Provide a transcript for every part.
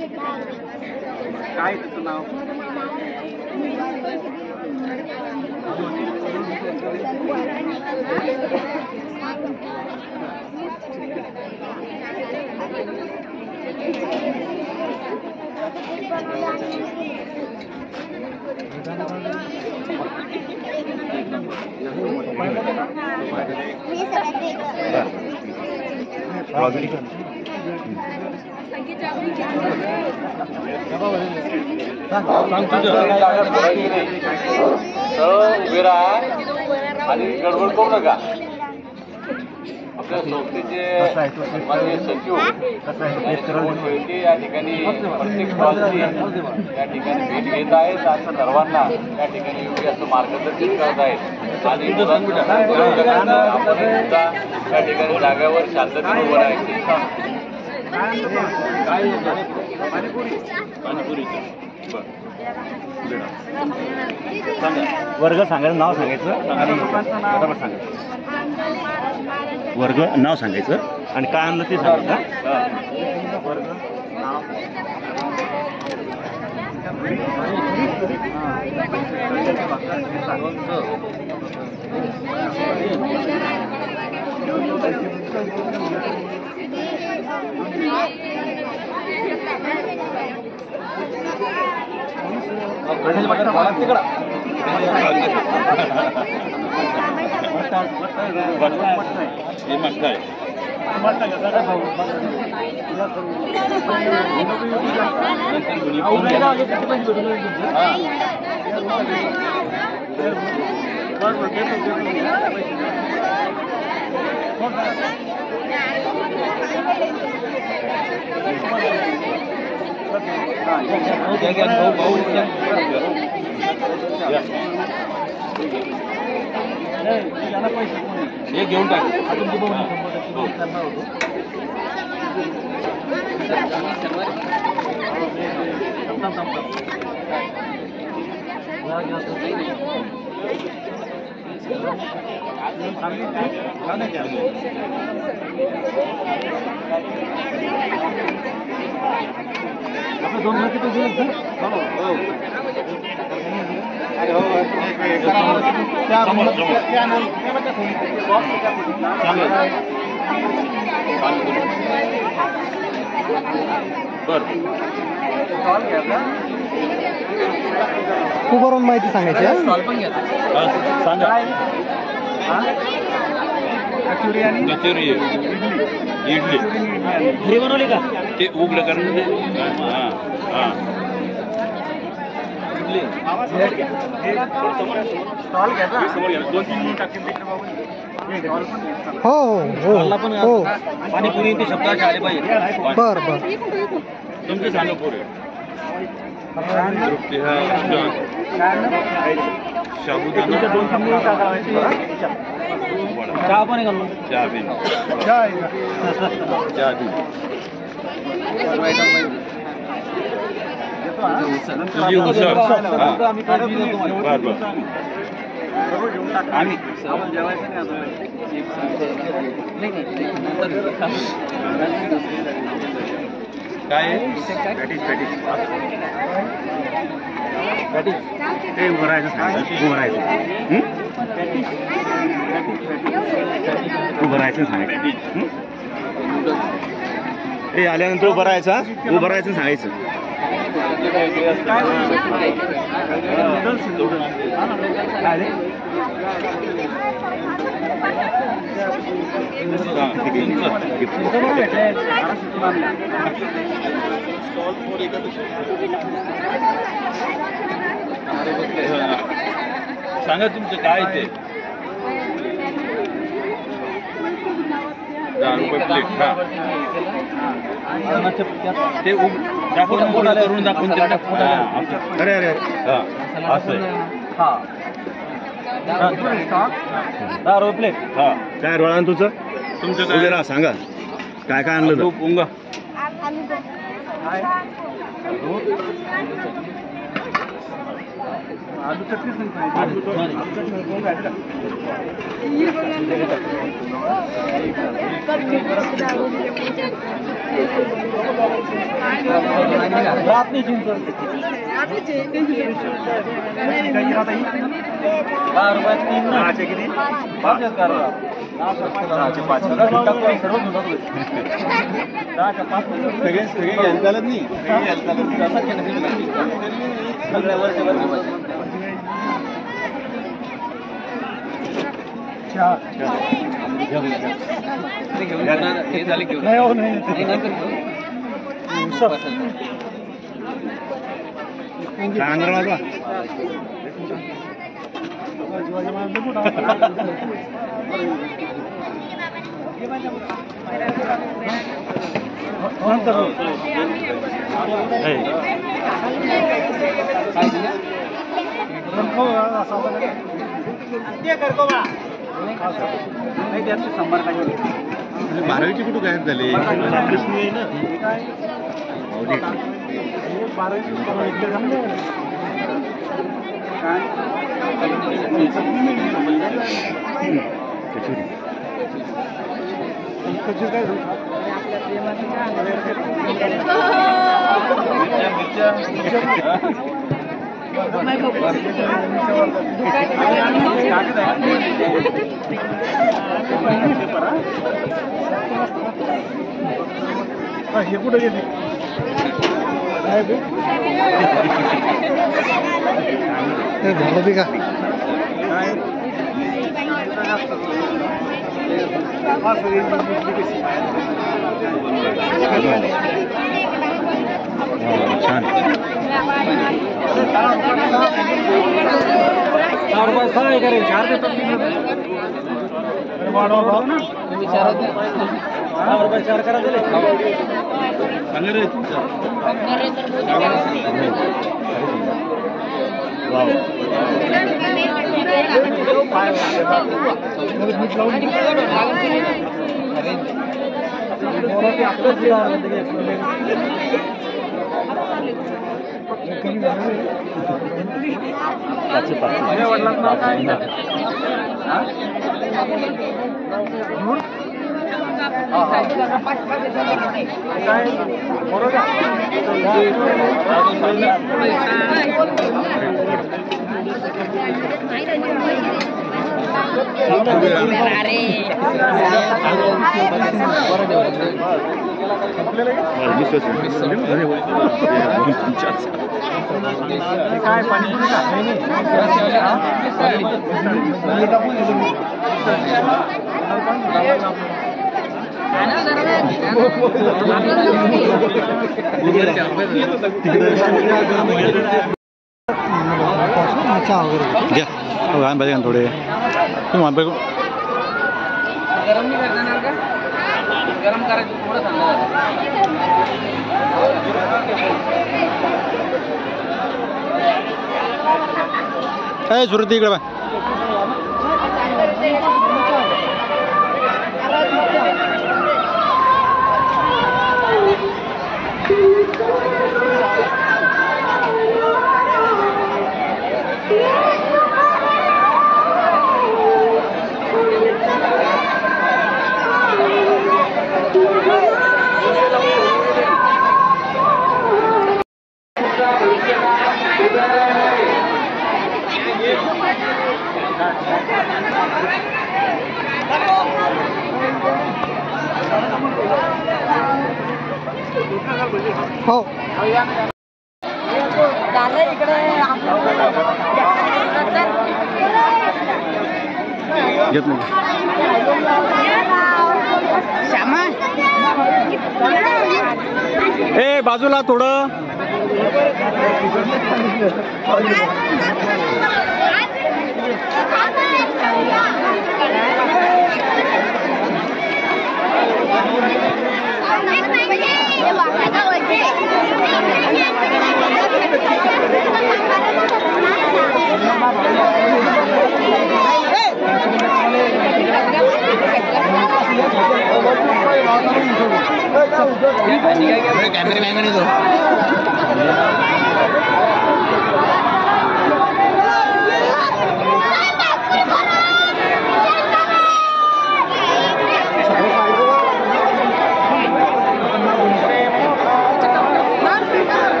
काय त्याचं नाव? आणि गडबड करू नका. आपल्या संस्थेचे माननीय सचिव या ठिकाणी प्रत्येक स्टॉलची या ठिकाणी भेट घेत आहेत. असं सर्वांना या ठिकाणी योग्य असं मार्गदर्शन करत आहेत. आणि आपण सुद्धा या ठिकाणी जागेवर शांततेने उभं राहायचे. वर्ग सांगायचं, नाव सांगायचं आणि बरोबर सांगायचं. वर्ग नाव सांगायचं आणि काय आणलं ते सांगायचं. वर्ग नाव हे घेऊन टाक. आपलं 2 लाख रुपये दिले. उभारून माहिती सांगायची. कचोरी इडली घरी बनवली का ते उघडं करणं. हो हो हो पाणीपुरी ते शब्दाचे आले पाहिजे. बर बर तुमचं सांगा पुढे. साबुदाणा चहा पण घालून चहा बी तुझी उसळ. आम्ही जेवायचं काय ते उभं राहायचं सांगायचं. उभं राहायचं सांगायचं. ते आल्यानंतर उभं राहायचं सांगायचं. सांगा तुमचं काय ते. 10 रुपये प्लेट. ते दाखवून करून दाखवून अरे अरे असं आहे. 10 रुपये प्लेट. काय रोळा तुझं तुमचं उभे राहा सांगा काय काय आणलं. पोंगा आलू चटणी रात नाही चिंच 10 रुपयात 3 ना किती 5 आहेत का 10चे 5 सर्व घेऊन टाकले 10च्या 5 सगळे घ्यायला चालत नाही असं केलं सगळ्या वर्षभर हे झाले घेऊन नाही नंतर बारावीची कुठं गायब झाले कृष्ण आहे ना हे कुठे गेले झालं बी का छान 4 रुपये 6 करेल 4 देतात वाढवा ना विचारत 4 रुपये 4 करा दिले चांगले रे तुमचं काय पाणीपुरी घ्या पाहिजे का थोडे तुम्ही गरम नाही करणार का गरम करायचं थोडं सांगा सुरत इकडे बा हो घेत नाही ए बाजूला थोडं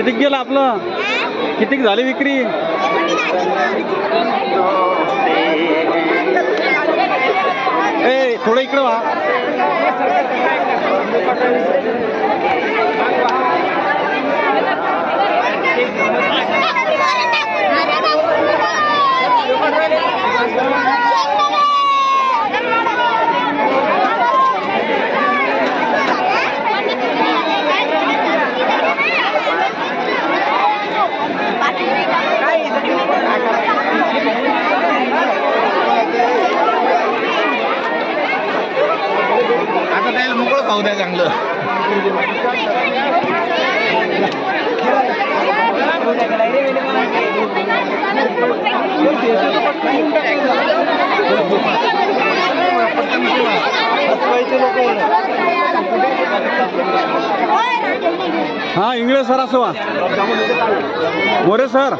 कितीक गेलं आपलं? कितीक झाली विक्री? ए थोडं इकडं वा. आता त्याला मोकळं खाऊ द्या चांगलं. हा इंगळे सर असं वा. मोरे सर